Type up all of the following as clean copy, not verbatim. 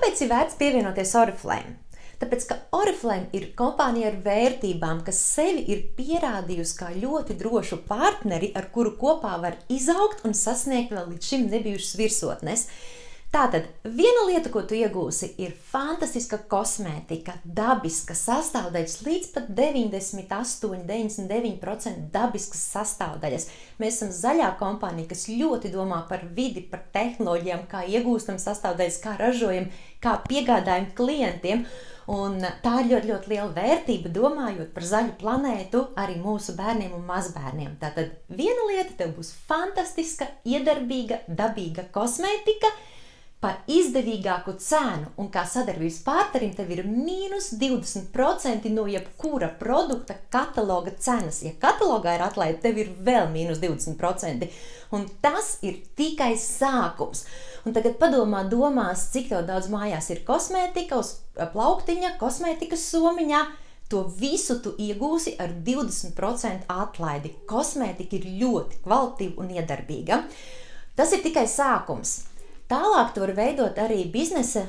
Kāpēc ir vērts pievienoties Oriflame? Tāpēc, ka Oriflame ir kompānija ar vērtībām, kas sevi ir pierādījusi kā ļoti drošu partneri, ar kuru kopā var izaugt un sasniegt vēl līdz šim nebijušas virsotnes. Tātad, viena lieta, ko tu iegūsi, ir fantastiska kosmētika, dabiska sastāvdaļas, līdz pat 98–99% dabiskas sastāvdaļas. Mēs esam zaļā kompānija, kas ļoti domā par vidi, par tehnoloģijām, kā iegūstam sastāvdaļas, kā ražojam, kā piegādājam klientiem. Un tā ir ļoti, ļoti liela vērtība, domājot par zaļu planētu arī mūsu bērniem un mazbērniem. Tātad, viena lieta, tev būs fantastiska, iedarbīga, dabīga kosmētika, par izdevīgāku cenu, un kā sadarbības partnerim tev ir -20% no jebkura produkta kataloga cenas. Ja katalogā ir atlaide, tev ir vēl -20%, un tas ir tikai sākums. Un tagad padomā domās, cik tev daudz mājās ir kosmētika uz plauktiņa, kosmētikas somiņā. To visu tu iegūsi ar 20% atlaidi. Kosmētika ir ļoti kvalitīva un iedarbīga. Tas ir tikai sākums. Tālāk tu vari veidot arī biznesa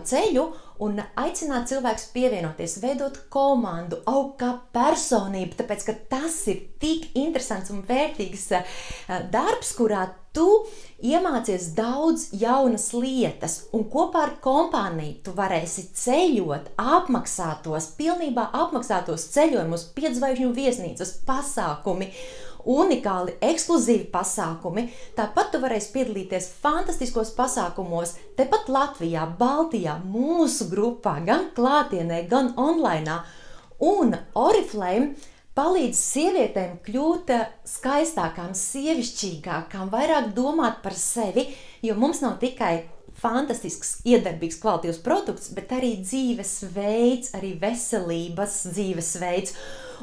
ceļu un aicināt cilvēkus pievienoties, veidot komandu, augt kā personība, tāpēc, ka tas ir tik interesants un vērtīgs darbs, kurā tu iemācies daudz jaunas lietas, un kopā ar kompāniju tu varēsi ceļot pilnībā apmaksātos ceļojumus, 5-zvaigžņu viesnīcas, pasākumi, unikāli, ekskluzīvi pasākumi. Tāpat tu varēsi piedalīties fantastiskos pasākumos, tepat Latvijā, Baltijā, mūsu grupā, gan klātienē, gan online. Un Oriflame palīdz sievietēm kļūt skaistākām, sievišķīgākām, vairāk domāt par sevi, jo mums nav tikai fantastisks, iedarbīgs, kvalitīvs produkts, bet arī dzīvesveids, arī veselības dzīvesveids.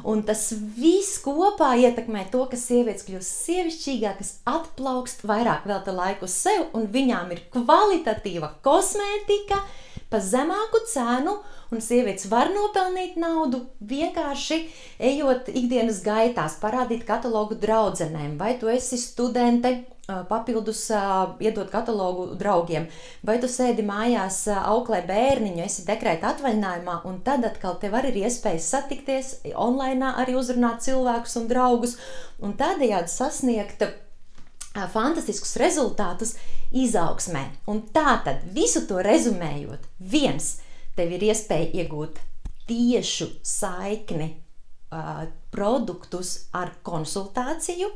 Un tas viss kopā ietekmē to, ka sievietes kļūst sievišķīgākas, atplaukst, vairāk velta laiku sev, un viņām ir kvalitatīva kosmētika pa zemāku cenu, un sievietes var nopelnīt naudu vienkārši ejot ikdienas gaitās, parādīt katalogu draudzenēm, vai tu esi studente, papildus iedot katalogu draugiem, vai tu sēdi mājās auklē bērniņu, esi dekrēta atvaļinājumā, un tad atkal tev arī ir iespējas satikties, online arī uzrunāt cilvēkus un draugus, un tādējādi sasniegt fantastiskus rezultātus izaugsmē. Un tātad, visu to rezumējot, tev ir iespēja iegūt tiešu saikni produktus ar konsultāciju.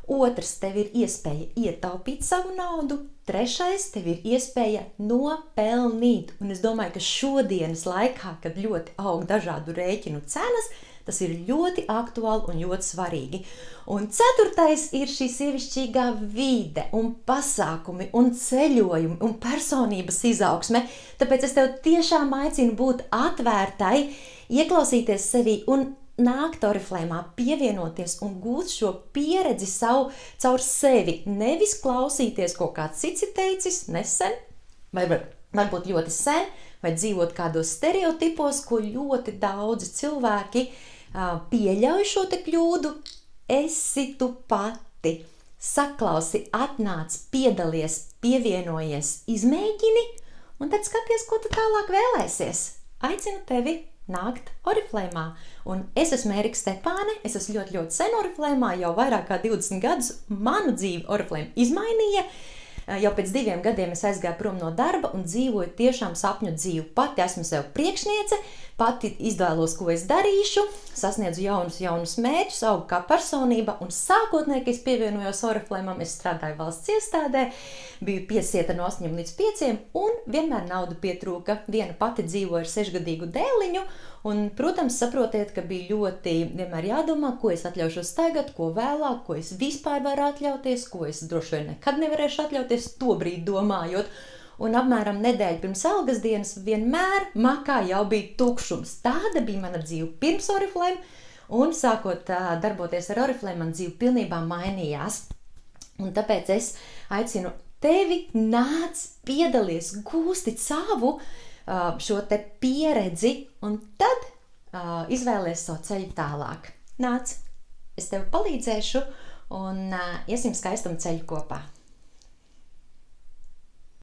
2, tev ir iespēja ietaupīt savu naudu. 3, tev ir iespēja nopelnīt. Un es domāju, ka šodienas laikā, kad ļoti aug dažādu rēķinu cenas, tas ir ļoti aktuāli un ļoti svarīgi. Un 4. ir šī sievišķīgā vide un pasākumi un ceļojumi un personības izaugsme. Tāpēc es tev tiešām aicinu būt atvērtai, ieklausīties sevī un nākt Oriflame, pievienoties un gūt šo pieredzi caur sevi. Nevis klausīties, ko kāds cits ir teicis nesen, vai varbūt ļoti sen, vai dzīvot kādos stereotipos, ko ļoti daudzi cilvēki pieļauj šo te kļūdu. Esi tu pati. Saklausi, atnāc, piedalies, pievienojies, izmēģini, un tad skaties, ko tu tālāk vēlēsies. Aicinu tevi nākt Oriflame. Un es esmu Erika Stepāne, es esmu ļoti, ļoti sen Oriflame, jau vairāk kā 20 gadus. Manu dzīvi Oriflame izmainīja. Jau pēc 2 gadiem es aizgāju prom no darba un dzīvoju tiešām sapņu dzīvi. Pati esmu sev priekšniece, pati izvēlos, ko es darīšu, sasniedzu jaunus mērķus, augu kā personība, un sākotnēji, kad es pievienojos Oriflame, es strādāju valsts iestādē, biju piesieta no 8 līdz 5, un vienmēr naudu pietrūka. Viena pati dzīvoja ar 6-gadīgu dēliņu, un, protams, saprotiet, ka bija ļoti vienmēr jādomā, ko es atļaušos tagad, ko vēlāk, ko es vispār varu atļauties, ko es droši vien nekad nevarēšu atļauties, tobrīd domājot. Un apmēram nedēļu pirms algas dienas vienmēr makā jau bija tukšums. Tāda bija mana dzīve pirms Oriflame, un sākot darboties ar Oriflame, man dzīve pilnībā mainījās. Un tāpēc es aicinu tevi, nāc, piedalies, gūsti savu šo te pieredzi, un tad izvēlies savu ceļu tālāk. Nāc, es tev palīdzēšu, un iesim skaistumu ceļu kopā.